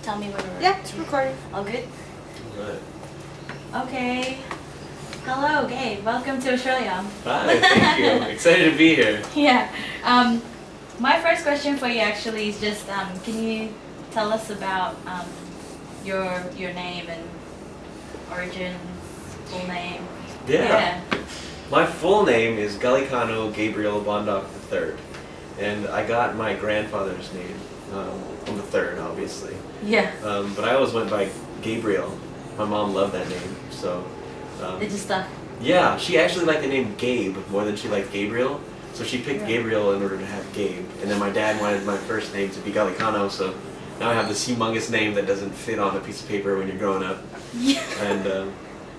tell me when we're Yeah, it's recording. all good? Right. Okay. Hello, Gabe. Welcome to Australia. Hi, thank you. Excited to be here. Yeah. My first question for you actually is just, can you tell us about your name and origin, full name? Yeah. My full name is Galicano Gabriel Bondoc III, and I got my grandfather's name on the third, obviously. Yeah. But I always went by Gabriel. My mom loved that name, so. It just stuck. Yeah, she actually liked the name Gabe more than she liked Gabriel, so she picked Yeah. Gabriel in order to have Gabe. And then my dad wanted my first name to be Galicano, so now I have this humongous name that doesn't fit on a piece of paper when you're growing up. Yeah. And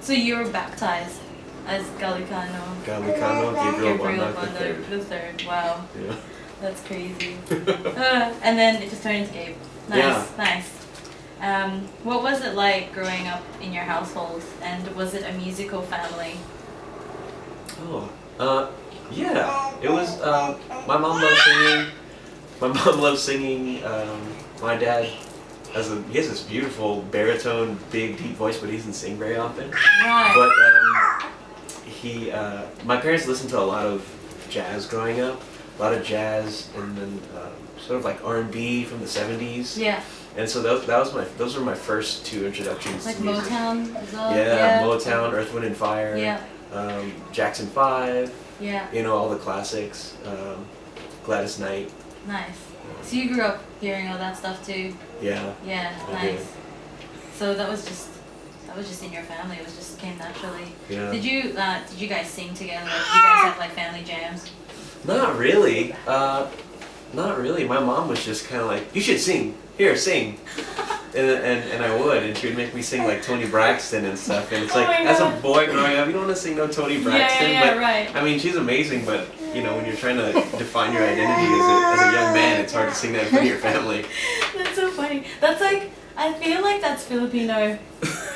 So you were baptized as Galicano. Galicano Gabriel Gabriel Bondoc III. Bondoc the third. Wow. Yeah. That's crazy. And then it just turned into Gabe. Nice, Yeah. nice. What was it like growing up in your household, and was it a musical family? Oh, yeah. It was. My mom loved singing. My mom loved singing. My dad he has this beautiful baritone, big, deep voice, but he doesn't sing very often. Right. But my parents listened to a lot of jazz growing up, a lot of jazz, and then sort of like R&B from the '70s. Yeah. And so those were my first two introductions Like to music. Motown as well. Yeah, Motown, Earth, Wind and Fire. Yeah. Jackson 5. Yeah. You know, all the classics. Gladys Knight. Nice. So you grew up hearing all that stuff too. Yeah. Yeah. I did. Nice. So that was just in your family. It was just came naturally. Yeah. Did you guys sing together? Like, did you guys have like family jams? Not really. Not really. My mom was just kind of like, you should sing. Here, sing. And I would, and she would make me sing like Tony Braxton and stuff. And it's Oh like, my as a God. boy growing up, you don't want to sing no Tony Braxton. Yeah, but right. I mean, she's amazing, but you know, when you're trying to define your identity as a young man, it's hard to sing that in front of your family. That's so funny. That's like, I feel like that's Filipino,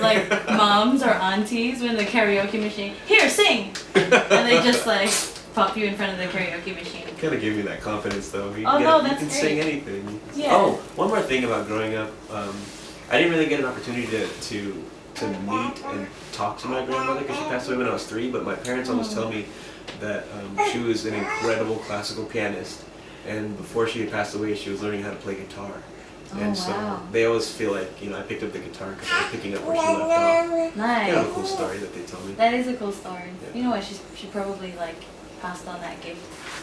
like moms or aunties when the karaoke machine, here, sing! And they just like pop you in front of the karaoke machine. Kind of gave me that confidence, though. You Oh, can, no, you that's can great. sing anything. Yeah. Oh, one more thing about growing up. I didn't really get an opportunity to meet and talk to my grandmother because she passed away when I was 3. But my parents always tell me that she was an incredible classical pianist, and before she had passed away, she was learning how to play guitar. Oh, And so wow. they always feel like, you know, I picked up the guitar because I was picking up where she left off. Nice. Kind of a cool story that they tell me. That is a cool story. Yeah. You know what? She probably like passed on that gift.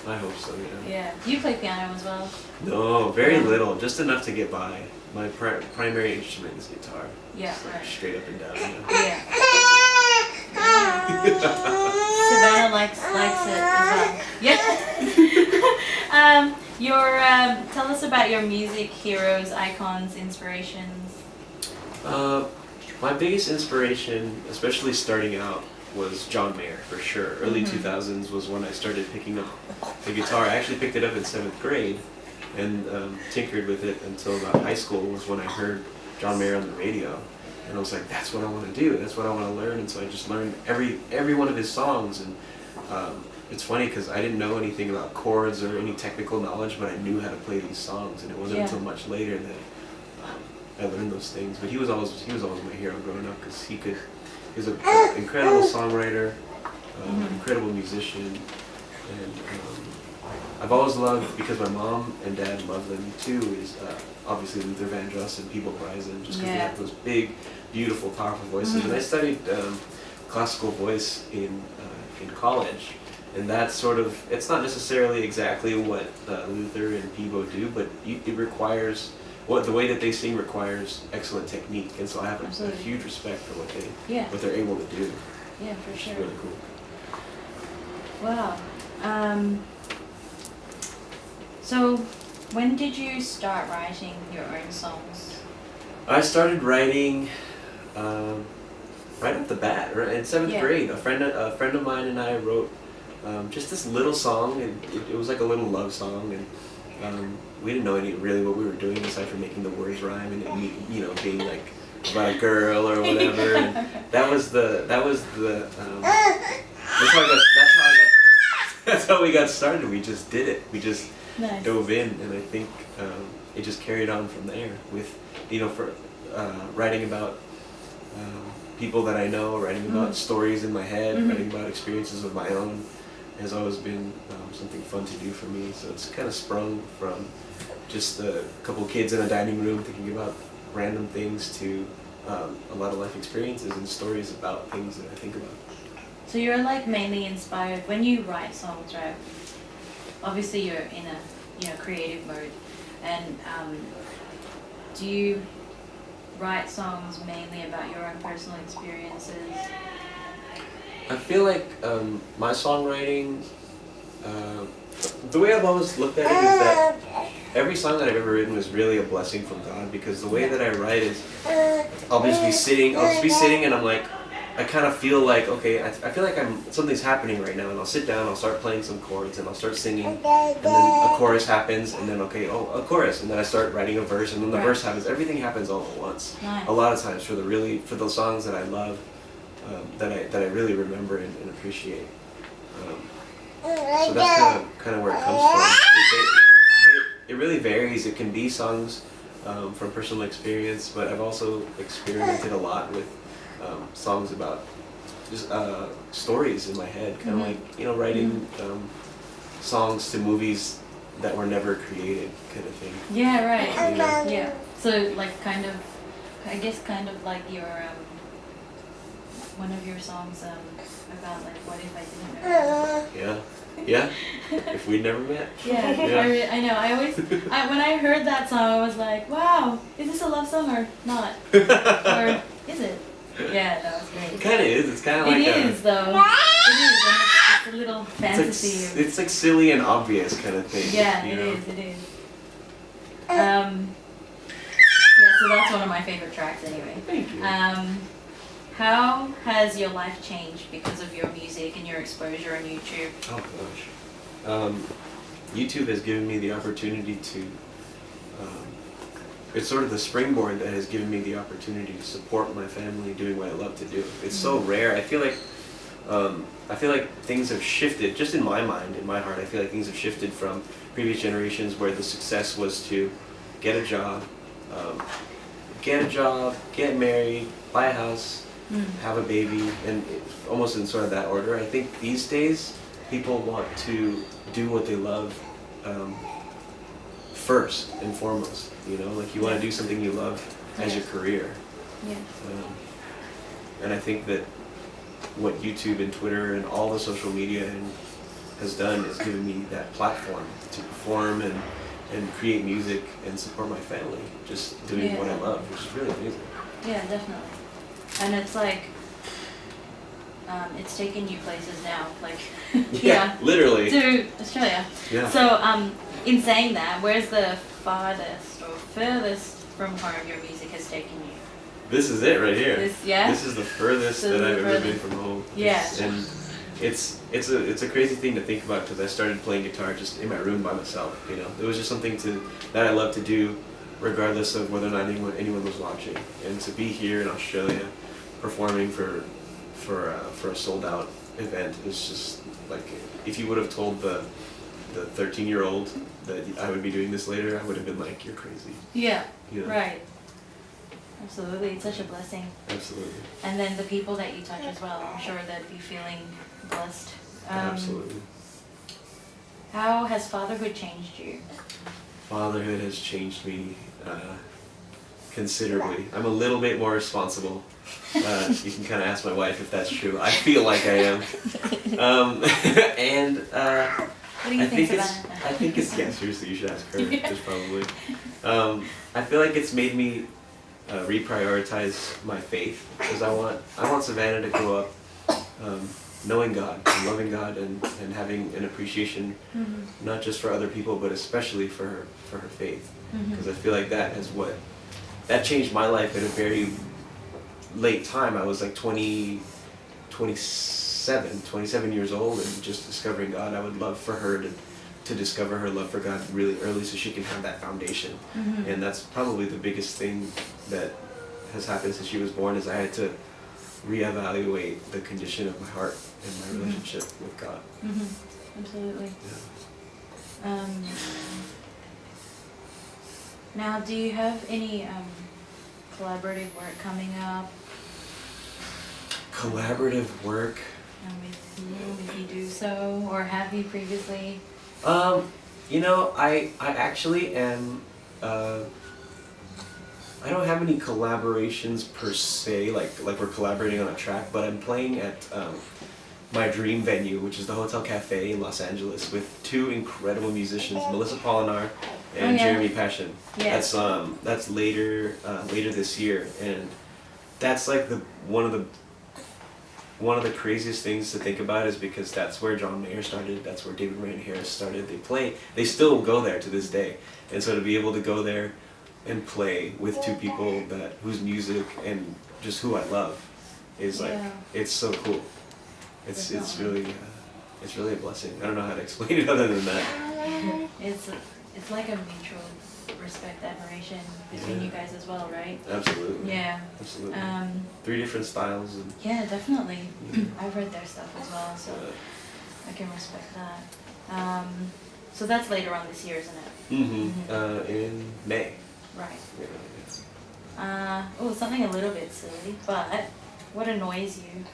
I hope so, yeah. Yeah. Do you play piano as well? No, very Yeah. little, just enough to get by. My primary instrument is guitar. Yeah. Just, like, Right. straight up and down. You know? Yeah. Savannah likes it as well. Yeah. Tell us about your music heroes, icons, inspirations. My biggest inspiration, especially starting out, was John Mayer for sure. Early 2000s was when I started picking up the guitar. I actually picked it up in 7th grade and tinkered with it until about high school was when I heard John Mayer on the radio. And I was like, that's what I want to do. That's what I want to learn. And so I just learned every one of his songs. And it's funny because I didn't know anything about chords or any technical knowledge, but I knew how to play these songs. And it wasn't Yeah. until much later that I learned those things. But he was always my hero growing up because he was an incredible songwriter, incredible musician, and I've always loved, because my mom and dad love them too, is obviously Luther Vandross and Peebo Bryson, just because they Yeah. have those big, beautiful, powerful voices. And I studied classical voice in college, and that's sort of, it's not necessarily exactly what Luther and Peebo do, but it requires, the way that they sing requires excellent technique, and so I have a Absolutely. huge respect for what Yeah. they're able to do. Yeah, for Which sure. is really cool. Wow. So, when did you start writing your own songs? I started writing right off the bat, right in 7th Yeah. grade. A friend of mine and I wrote just this little song, and it was like a little love song, and we didn't know really what we were doing aside from making the words rhyme and it being like about a girl or whatever. And that's how we got started. We just did it. We just Nice. dove in, and I think it just carried on from there with, for writing about people that I know, writing about stories in my head, writing about experiences of my own has always been something fun to do for me. So it's kind of sprung from just a couple kids in a dining room thinking about random things to a lot of life experiences and stories about things that I think about. So you're like mainly inspired when you write songs, right? Obviously you're in a creative mode, and do you write songs mainly about your own personal experiences? I feel like my songwriting, the way I've always looked at it is that every song that I've ever written was really a blessing from God, because the way that I write is I'll just be sitting and I'm like, I kind of feel like, okay, I feel like something's happening right now, and I'll sit down, I'll start playing some chords, and I'll start singing, and then a chorus happens, and then a chorus, and then I start writing a verse, and then the verse happens. Everything happens all at once. Nice. A lot of times for the songs that I love, that I really remember and appreciate. So that's kind of where it comes from. It really varies. It can be songs from personal experience, but I've also experimented a lot with songs about just stories in my head, kind of like writing songs to movies that were never created, kind of thing. Yeah, right. Yeah. So like kind of like your one of your songs about like what if I didn't know. Yeah. If we'd never met. Yeah. I know. I always when I heard that song, I was like, wow, is this a love song or not? Or is it? Yeah, that was great. It kind of is. It's kind of like it is though. It is. And it's a little fantasy. It's like silly and obvious kind of thing. Yeah, it is. Yeah, so that's one of my favorite tracks anyway. Thank you. How has your life changed because of your music and your exposure on YouTube? Oh gosh. YouTube has given me the opportunity to, it's sort of the springboard that has given me the opportunity to support my family doing what I love to do. It's so rare. I feel like things have shifted, just in my mind, in my heart. I feel like things have shifted from previous generations where the success was to get a job, get married, buy a house, have a baby, and almost in sort of that order. I think these days people want to do what they love first and foremost. Like you want to do something you love as your career. Yeah. And I think that what YouTube and Twitter and all the social media has done is given me that platform to perform and create music and support my family, just doing what I love, which is really amazing. Yeah, definitely. And it's like, it's taken you places now, like, literally. To Australia. Yeah. So, in saying that, where's the farthest or furthest from home your music has taken you? This is it right here. This is the furthest that I've ever been from home. Yeah. And it's a crazy thing to think about, because I started playing guitar just in my room by myself. It was just something that I love to do, regardless of whether or not anyone was watching. And to be here in Australia, performing for a sold out event is just like, if you would have told the 13-year-old that I would be doing this later, I would have been like, you're crazy. Yeah. Right. Absolutely, it's such a blessing. Absolutely. And then the people that you touch as well, I'm sure they'd be feeling blessed. Absolutely. How has fatherhood changed you? Fatherhood has changed me considerably. I'm a little bit more responsible. You can kind of ask my wife if that's true. I feel like I am. And what do you think about it? I think it's, seriously, you should ask her. Just probably. I feel like it's made me reprioritize my faith, because I want Savannah to grow up knowing God and loving God and having an appreciation not just for other people, but especially for her faith, because I feel like that changed my life at a very late time. I was like 27 years old, and just discovering God. I would love for her to discover her love for God really early, so she can have that foundation. And that's probably the biggest thing that has happened since she was born, is I had to reevaluate the condition of my heart and my relationship with God. Absolutely. Yeah. Now, do you have any collaborative work coming up? Collaborative work. With you, if you do so, or have you previously? You know, I actually am. I don't have any collaborations per se, like we're collaborating on a track, but I'm playing at my dream venue, which is the Hotel Cafe in Los Angeles, with two incredible musicians, Melissa Polinar and Jeremy Passion. Yeah. That's later this year, and that's like one of the craziest things to think about is because that's where John Mayer started, that's where David Ryan Harris started. They still go there to this day, and so to be able to go there and play with two people whose music and just who I love is like it's so cool. It's really a blessing. I don't know how to explain it other than that. It's like a mutual respect, admiration between you guys as well, right? Absolutely. Yeah. Absolutely. 3 different styles. And yeah, definitely. I've heard their stuff as well, so I can respect that. So that's later on this year, isn't it? In May. Right. Yeah, Something a little bit silly, but what annoys you?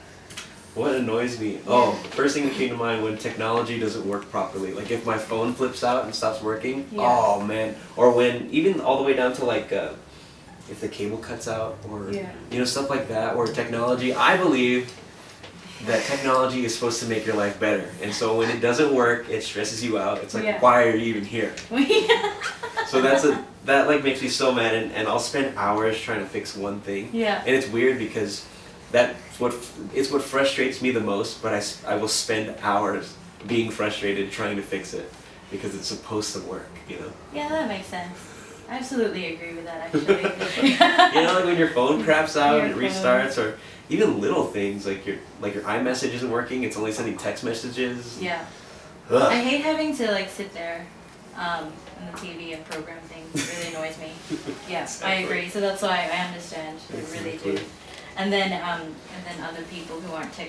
What annoys me? Oh, first thing that came to mind, when technology doesn't work properly. Like if my phone flips out and stops working, oh man. Or when, even all the way down to like, if the cable cuts out, or you know, stuff like that, or technology. I believe that technology is supposed to make your life better. And so when it doesn't work, it stresses you out. It's like, why are you even here? So that like makes me so mad, and I'll spend hours trying to fix one thing. Yeah. And it's weird because it's what frustrates me the most, but I will spend hours being frustrated trying to fix it because it's supposed to work, you know? Yeah, that makes sense. I absolutely agree with that, actually. You know, like when your phone craps out and it restarts, or even little things like your iMessage isn't working, it's only sending text messages. Yeah. Ugh. I hate having to like sit there on the TV and program things. It really annoys me. Yeah, exactly. I agree. So that's why I understand. I really do. And then other people who aren't tech